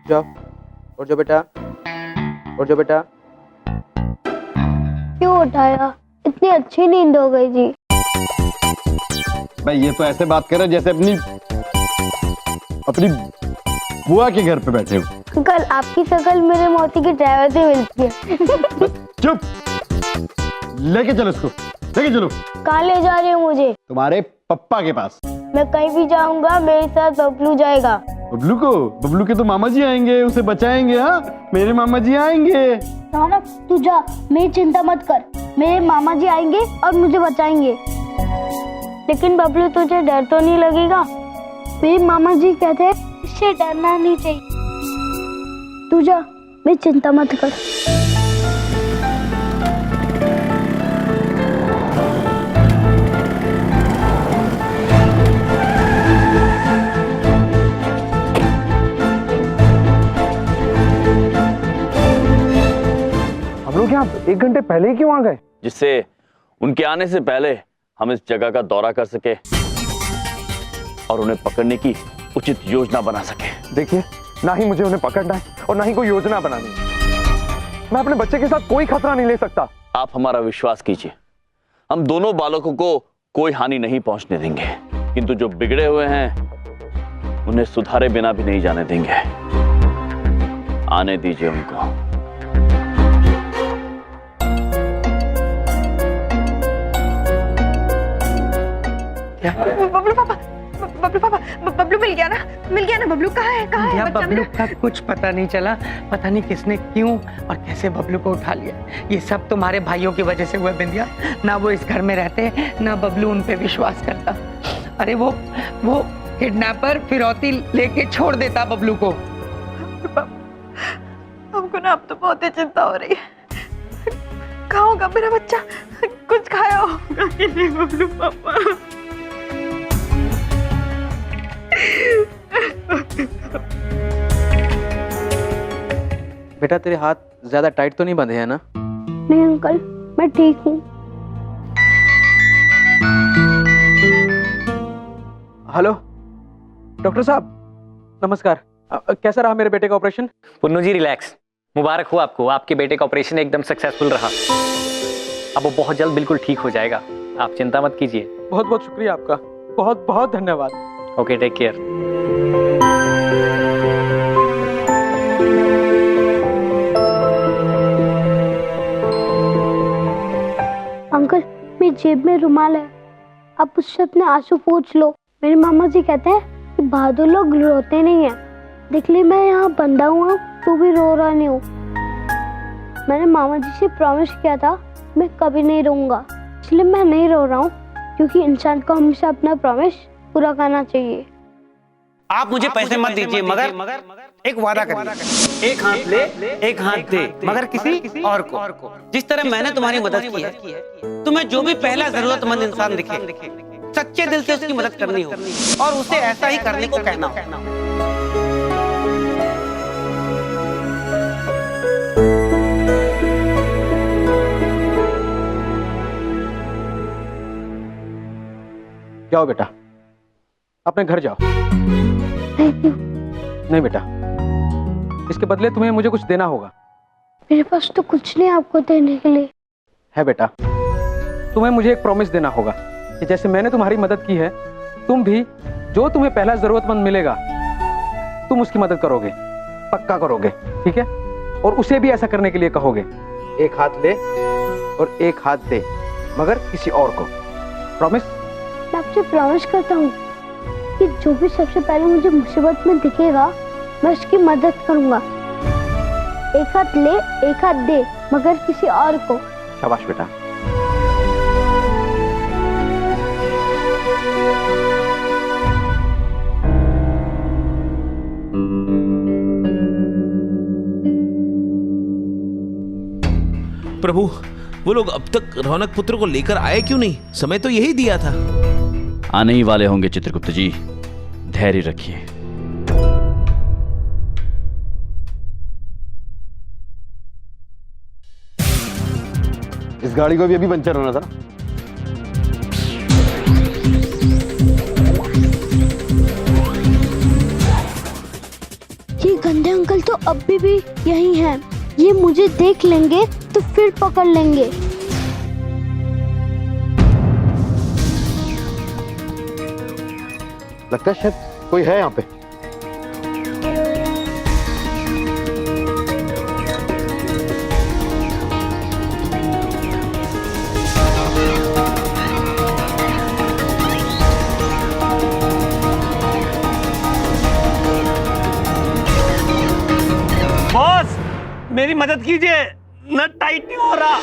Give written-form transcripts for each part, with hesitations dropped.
जाओ और जो बेटा, और जो बेटा। क्यों उठाया? इतनी अच्छी नींद हो गई जी। भाई ये तो ऐसे बात कर रहे जैसे अपनी बुआ के घर पे बैठे हो। अंकल आपकी शक्ल मेरे मौसी के ड्राइवर से मिलती है। चुप, लेके चलो इसको, लेके चलो। कहाँ ले जा रहे हो मुझे? तुम्हारे पप्पा के पास। मैं कहीं भी जाऊंगा मेरे साथ बबलू जाएगा। बबलू को? बबलू के तो मामा जी आएंगे, उसे बचाएंगे। हाँ मेरे मामा जी आएंगे। रौनक तू जा, मेरी चिंता मत कर, मेरे मामा जी आएंगे और मुझे बचाएंगे। लेकिन बबलू तुझे डर तो नहीं लगेगा? मेरे मामा जी कहते हैं इससे डरना नहीं चाहिए। तू जा, मेरी चिंता मत कर। हम लोग यहाँ 1 घंटे पहले ही क्यों आ गए? जिससे उनके आने से पहले हम इस जगह का दौरा कर सके और उन्हें पकड़ने की उचित योजना बना सके। देखिए, ना ही मुझे उन्हें पकड़ना है और ना ही कोई योजना बनानी है। मैं अपने बच्चे के साथ कोई खतरा नहीं ले सकता। आप हमारा विश्वास कीजिए, हम दोनों बालकों को कोई हानि नहीं पहुंचने देंगे, किंतु जो बिगड़े हुए हैं उन्हें सुधारे बिना भी नहीं जाने देंगे। आने दीजिए उनको। बबलू पापा, बबलू पापा, बबलू मिल गया ना? मिल गया ना? बबलू कहाँ है? कहाँ है बच्चा बबलू मेरा? का कुछ पता नहीं चला। पता नहीं किसने क्यों और कैसे बबलू को उठा लिया। ये सब तुम्हारे भाइयों की वजह से हुआ बिंदिया। ना वो इस घर में रहते, ना बबलू उन पे विश्वास करता। अरे वो किडनैपर फिरौती लेके छोड़ देता बबलू को। हमको ना अब तो बहुत ही चिंता हो रही है। कहाँ होगा मेरा बच्चा? कुछ खाया होगा कि नहीं बबलू पापा? बेटा तेरे हाथ ज्यादा टाइट तो नहीं बंधे हैं ना? नहीं अंकल, मैं ठीक हूँ। हेलो डॉक्टर साहब, नमस्कार। कैसा रहा मेरे बेटे का ऑपरेशन? पुन्नू जी रिलैक्स, मुबारक हो आपको। आपके बेटे का ऑपरेशन एकदम सक्सेसफुल रहा। अब वो बहुत जल्द बिल्कुल ठीक हो जाएगा, आप चिंता मत कीजिए। बहुत बहुत शुक्रिया आपका, बहुत बहुत धन्यवाद। Okay, take care. अंकल मेरी जेब में रुमाल है, आप उससे अपने आंसू पोंछ लो। मेरे मामा जी कहते हैं कि बहादुर लोग रोते नहीं हैं। देख ली मैं यहाँ बंधा हुआ तो भी रो रहा नहीं हूँ। मैंने मामा जी से प्रॉमिस किया था मैं कभी नहीं रोऊंगा, इसलिए मैं नहीं रो रहा हूँ, क्योंकि इंसान को हमेशा अपना प्रॉमिस पूरा करना चाहिए। आप मुझे पैसे मत दीजिए, मगर एक वादा करिए। एक हाथ ले, एक हाथ दे, मगर किसी और को। जिस तरह मैंने तुम्हारी मदद की है, तुम्हें जो भी पहला जरूरतमंद इंसान दिखे, सच्चे दिल से उसकी मदद करनी हो और उसे ऐसा ही करने को कहना हो। जाओ बेटा, अपने घर जाओ। Thank you. नहीं बेटा, इसके बदले तुम्हें मुझे कुछ देना होगा। मेरे पास तो कुछ नहीं आपको देने के लिए। है बेटा, तुम्हें मुझे एक प्रॉमिस देना होगा कि जैसे मैंने तुम्हारी मदद की है, तुम भी जो तुम्हें पहला जरूरतमंद मिलेगा तुम उसकी मदद करोगे, पक्का करोगे, ठीक है? और उसे भी ऐसा करने के लिए कहोगे। एक हाथ ले और एक हाथ दे, मगर किसी और को। प्रॉमिस? मैं आपसे प्रॉमिस करता हूँ कि जो भी सबसे पहले मुझे मुसीबत में दिखेगा मैं उसकी मदद करूंगा। एक हाथ ले, एक हाथ दे, मगर किसी और को। शाबाश बेटा। प्रभु, वो लोग अब तक रौनक पुत्र को लेकर आए क्यों नहीं? समय तो यही दिया था। आने ही वाले होंगे चित्रगुप्त जी, धैर्य रखिए। इस गाड़ी को भी अभी पंचर होना था। ये बंदे अंकल तो अभी भी यही हैं। ये मुझे देख लेंगे तो फिर पकड़ लेंगे। लगता है शायद कोई है यहाँ पे। बॉस मेरी मदद कीजिए, नट टाइट नहीं हो रहा।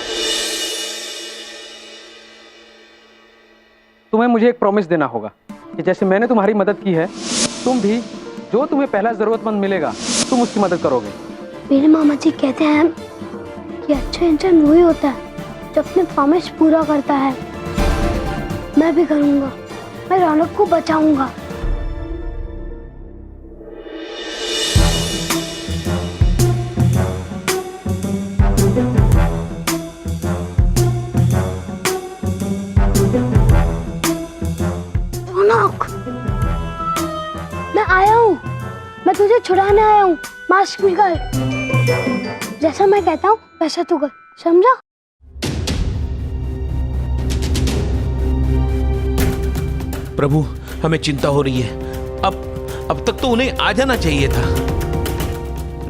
तुम्हें मुझे एक प्रॉमिस देना होगा कि जैसे मैंने तुम्हारी मदद की है, तुम भी जो तुम्हें पहला जरूरतमंद मिलेगा तुम उसकी मदद करोगे। मेरे मामा जी कहते हैं कि अच्छा इंसान वही होता है जो अपने प्रॉमिस पूरा करता है। मैं भी करूंगा, मैं रौनक को बचाऊंगा। रौनक, मैं आया हूँ, मैं तुझे छुड़ाने आया हूँ। मास्क निकाल। जैसा मैं कहता हूँ वैसा तू कर, समझा? प्रभु हमें चिंता हो रही है। अब तक तो उन्हें आ जाना चाहिए था।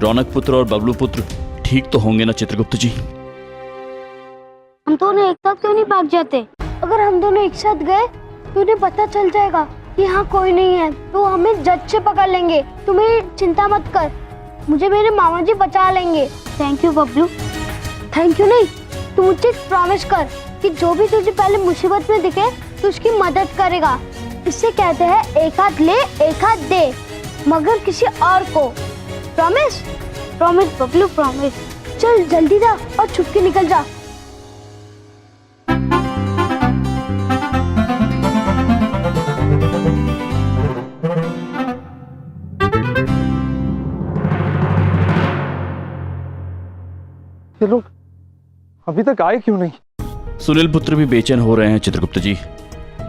रौनक पुत्र और बबलू पुत्र ठीक तो होंगे ना चित्रगुप्त जी? हम दोनों एक साथ क्यों नहीं भाग जाते? अगर हम दोनों एक साथ गए तो उन्हें पता चल जाएगा कि यहाँ कोई नहीं है, तो हमें जज से पकड़ लेंगे। तुम्हें चिंता मत कर, मुझे मेरे मामा जी बचा लेंगे। Thank you Bablu. Thank you नहीं, तू मुझे एक प्रॉमिस कर कि जो भी तुझे पहले मुसीबत में दिखे तो उसकी मदद करेगा। इससे कहते हैं एक हाथ ले एक हाथ दे, मगर किसी और को। प्रॉमिस? Promise Bablu, promise. चल जल्दी जा और छुप के निकल जा। ये लोग अभी तक आए क्यों नहीं? सुनील पुत्र भी बेचैन हो रहे हैं चित्रगुप्त जी।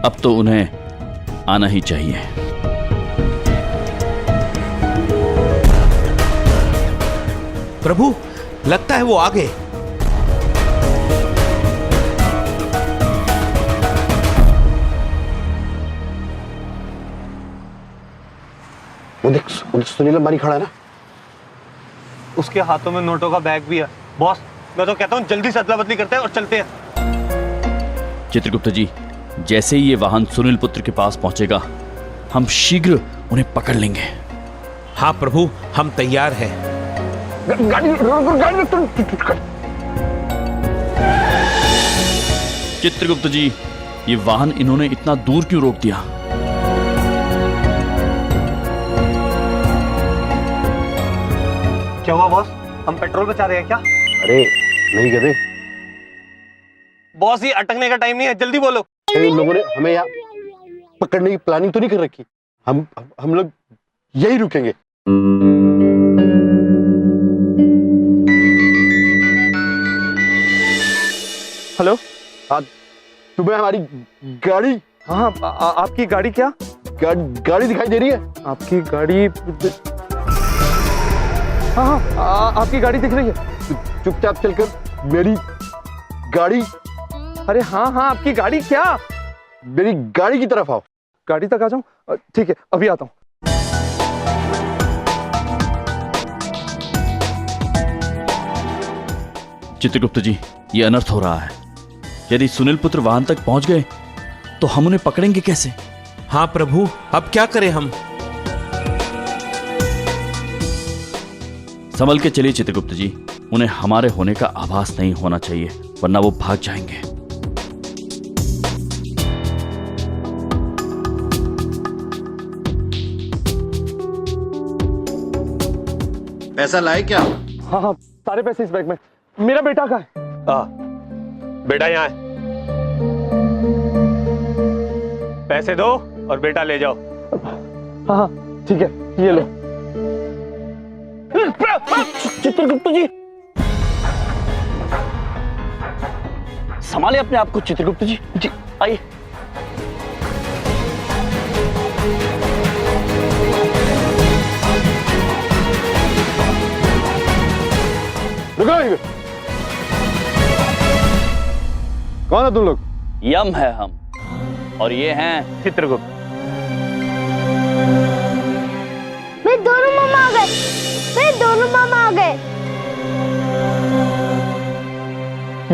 अब तो उन्हें आना ही चाहिए। प्रभु लगता है वो आ गए। वो देख सुनील अंबानी खड़ा है ना। उसके हाथों में नोटों का बैग भी है। बॉस मैं तो कहता हूँ जल्दी से अदला बदली करते हैं और चलते हैं। चित्रगुप्त जी, जैसे ही ये वाहन सुनील पुत्र के पास पहुंचेगा हम शीघ्र उन्हें पकड़ लेंगे। हाँ प्रभु हम तैयार हैं। चित्रगुप्त जी, ये वाहन इन्होंने इतना दूर क्यों रोक दिया? क्या हुआ बॉस, हम पेट्रोल बचा रहे हैं क्या? अरे नहीं गधे, बॉस ये अटकने का टाइम नहीं है, जल्दी बोलो। इन लोगों ने हमें यहाँ पकड़ने की प्लानिंग तो नहीं कर रखी। हम लोग यही रुकेंगे। हेलो, तुम्हें हमारी गाड़ी? हाँ आपकी गाड़ी क्या? गाड़ी दिखाई दे रही है? आपकी गाड़ी? हाँ आपकी गाड़ी दिख रही है। चुपचाप चलकर मेरी गाड़ी। अरे हाँ आपकी गाड़ी क्या? मेरी गाड़ी की तरफ आओ। गाड़ी तक आ जाऊं? ठीक है अभी आता हूं। चित्रगुप्त जी, ये अनर्थ हो रहा है। यदि सुनील पुत्र वाहन तक पहुंच गए तो हम उन्हें पकड़ेंगे कैसे? हाँ प्रभु अब क्या करें हम? संभल के चलिए चित्रगुप्त जी, उन्हें हमारे होने का आभास नहीं होना चाहिए, वरना वो भाग जाएंगे। पैसा लाए क्या? हाँ सारे पैसे इस बैग में। मेरा बेटा कहाँ है? बेटा यहाँ है, पैसे दो और बेटा ले जाओ। हाँ ठीक है, ये लो। चित्रगुप्त जी, संभाले अपने आप को चित्रगुप्त जी। जी आइए। रुको यहीं पे। कौन है तुम लोग? यम है हम, और ये हैं चित्रगुप्त। मेरे दोनों मामा आ गए, मेरे दोनों मामा आ गए।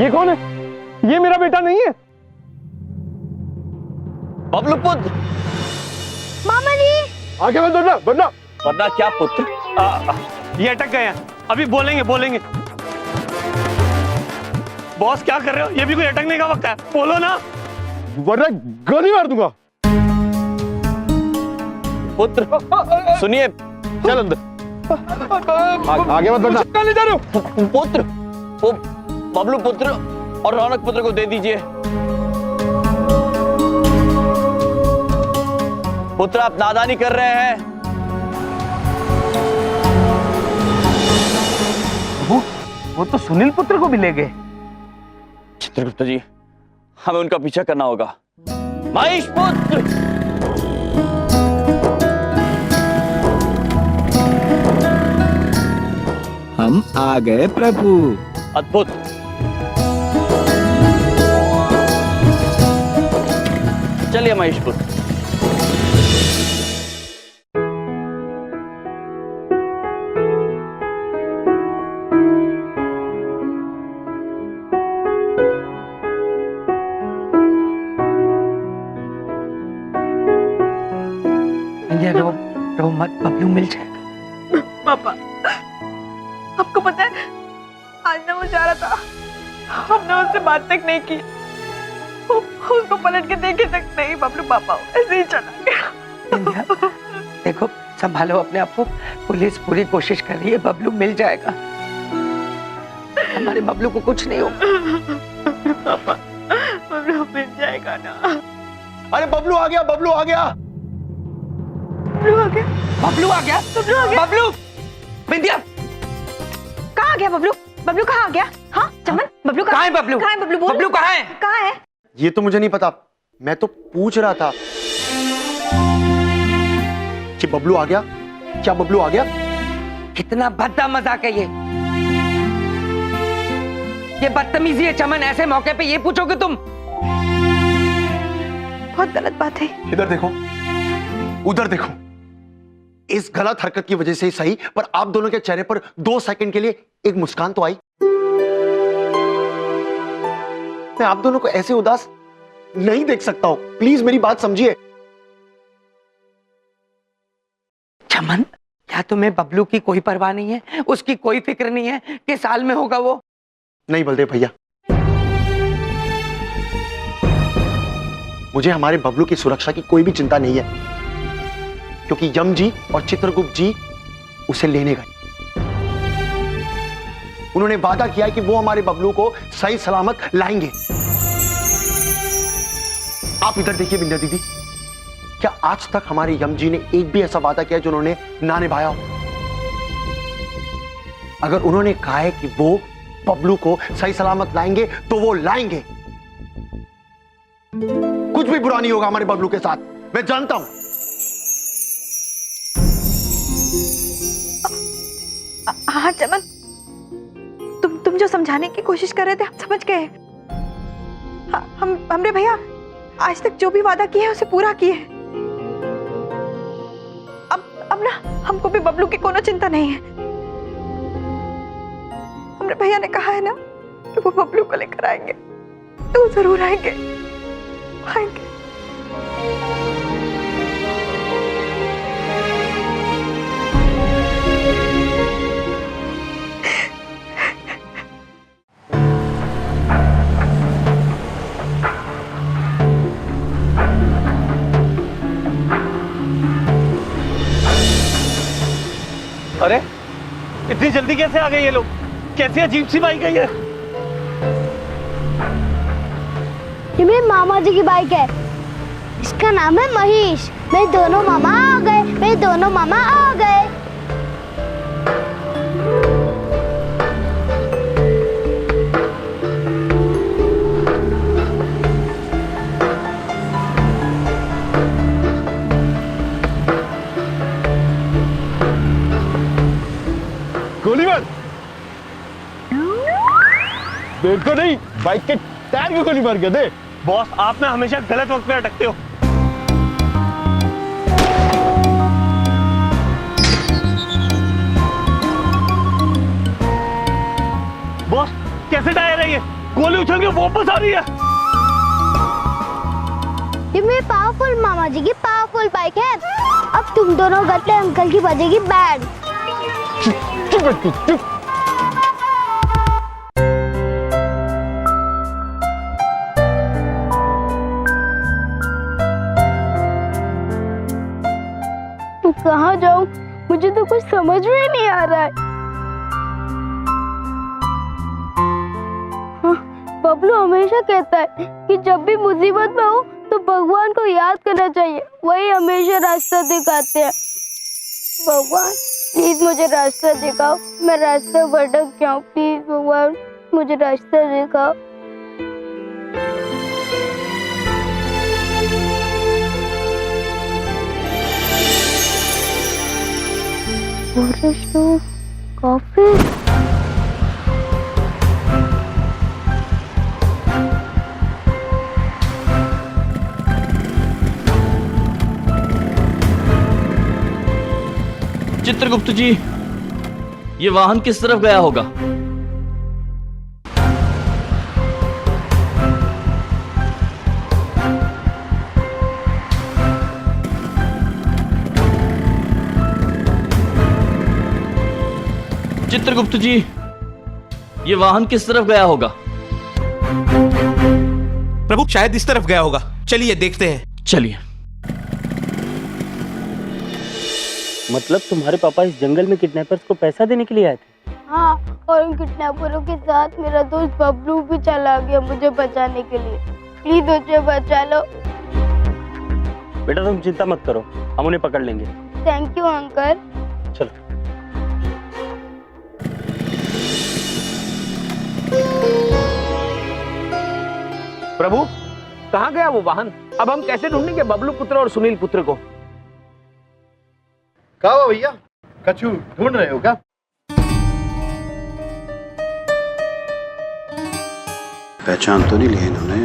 ये कौन है? ये मेरा बेटा नहीं है। बबलू पुत्र। मामा जी आगे मत बढ़ना, बढ़ना। वरना क्या पुत्र? ये अटक गए हैं, अभी बोलेंगे बोलेंगे। बॉस क्या कर रहे हो? ये भी कोई अटकने का वक्त है, बोलो ना। वरना गोली मार दूंगा। पुत्र सुनिए। चल अंदर। आगे मत बढ़ना। कहाँ ले जा रहे हो? पुत्र, वो बबलू पुत्र और रौनक पुत्र को दे दीजिए। पुत्र आप नादानी कर रहे हैं। वो तो सुनील पुत्र को भी ले गए। चित्रगुप्त जी, हमें उनका पीछा करना होगा। महेश पुत्र। हम आ गए प्रभु। अद्भुत। चलिए महेश पुत्र। रो मत, बबलू मिल जाएगा। पापा, आपको पता है आज ना वो जा रहा था, हमने उससे बात तक नहीं की, उसको पलट के देखे तक नहीं। बबलू पापा ऐसे ही चला गया। देखो संभालो अपने आप को, पुलिस पूरी कोशिश कर रही है, बबलू मिल जाएगा। हमारे बबलू को कुछ नहीं होगा। पापा बबलू मिल जाएगा ना। अरे बबलू आ गया, बबलू आ गया। बबलू आ गया, बबलू आ गया, बबलू आ गया। बबलू बिंदिया कहाँ आ गया बबलू? बबलू कहाँ आ गया? हाँ चमन, बबलू कहाँ है? बबलू कहाँ है? बबलू बोल। बबलू कहाँ है? कहाँ है? ये तो मुझे नहीं पता, मैं तो पूछ रहा था कि बबलू आ गया, क्या बबलू आ गया? कितना भद्दा मजाक है ये बदतमीजी है चमन। ऐसे मौके पे ये पूछोगे तुम? बहुत गलत बात है। इधर देखो, उधर देखो। इस गलत हरकत की वजह से ही सही, पर आप दोनों के चेहरे पर 2 सेकंड के लिए एक मुस्कान तो आई। मैं आप दोनों को ऐसे उदास नहीं देख सकता हूं, प्लीज मेरी बात समझिए। चमन, क्या तुम्हें बबलू की कोई परवाह नहीं है? उसकी कोई फिक्र नहीं है कि साल में होगा वो? नहीं बलदेव भैया, मुझे हमारे बबलू की सुरक्षा की कोई भी चिंता नहीं है, क्योंकि यम जी और चित्रगुप्त जी उसे लेने गए। उन्होंने वादा किया है कि वो हमारे बबलू को सही सलामत लाएंगे। आप इधर देखिए बिंदिया दीदी, क्या आज तक हमारे यम जी ने एक भी ऐसा वादा किया जो उन्होंने ना निभाया हो? अगर उन्होंने कहा है कि वो बबलू को सही सलामत लाएंगे तो वो लाएंगे। कुछ भी बुरा नहीं होगा हमारे बबलू के साथ, मैं जानता हूं। हाँ चमन, तुम जो समझाने की कोशिश कर रहे थे हम समझ गए। हमने भैया आज तक जो भी वादा किया है उसे पूरा किए। अब ना हमको भी बबलू की कोनो चिंता नहीं है। हमने भैया ने कहा है ना कि वो बबलू को लेकर आएंगे, तो वो जरूर आएंगे, आएंगे। अरे इतनी जल्दी कैसे आ गए ये लोग? कैसी अजीब सी बाइक है ये? ये मेरे मामा जी की बाइक है, इसका नाम है महेश। मेरे दोनों मामा आ गए, मेरे दोनों मामा आ गए। गोली मार। मेरे को नहीं, बाइक के टायर को गोली मार के दे। बॉस, आप ना हमेशा गलत वक्त पे अटकते हो। बॉस, कैसे टायर है ये? गोली उछल के वापस आ रही है। ये मेरे पावरफुल मामा जी की पावरफुल बाइक है। अब तुम दोनों गट्टे अंकल की बजेगी बैंड। चुप। कहाँ जाऊँ? मुझे तो कुछ समझ में ही नहीं आ रहा है। हाँ, बबलू हमेशा कहता है कि जब भी मुसीबत में हो तो भगवान को याद करना चाहिए, वही हमेशा रास्ता दिखाते हैं। भगवान प्लीज मुझे रास्ता दिखाओ, मैं रास्ता भटक गया हूँ। प्लीज भगवान मुझे रास्ता दिखाओ। कॉफी। चित्रगुप्त जी, ये वाहन किस तरफ गया होगा? चित्रगुप्त जी, ये वाहन किस तरफ गया होगा? प्रभु, शायद इस तरफ गया होगा। चलिए देखते हैं। चलिए। मतलब तुम्हारे पापा इस जंगल में किडनैपर्स को पैसा देने के लिए आए थे? हाँ, और उन किडनैपरों के साथ मेरा दोस्त बबलू भी चला गया मुझे बचाने के लिए। प्लीज मुझे बचा लो। बेटा तुम चिंता मत करो, हम उन्हें पकड़ लेंगे। Thank you uncle. चलो। प्रभु, कहाँ गया वो वाहन? अब हम कैसे ढूंढेंगे बबलू पुत्र और सुनील पुत्र को? कहाँ हुआ भैया? कछु ढूंढ रहे हो क्या? पहचान तो नहीं ली इन्होंने।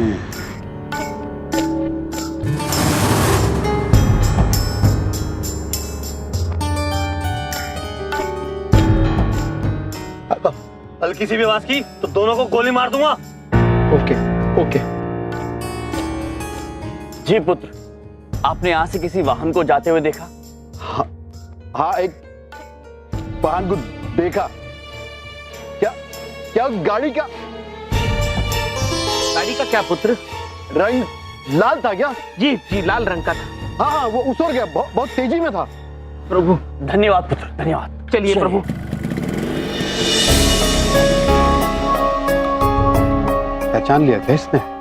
हल्की सी भी आवाज की तो दोनों को गोली मार दूंगा। ओके। जी पुत्र, आपने यहां से किसी वाहन को जाते हुए देखा? हाँ, एक वाहन को देखा। क्या गाड़ी का क्या पुत्र? रंग लाल था क्या? जी, लाल रंग का था। हाँ, वो उतर गया, बहुत तेजी में था। प्रभु धन्यवाद पुत्र, धन्यवाद। चलिए प्रभु। पहचान लिया क्या इसने?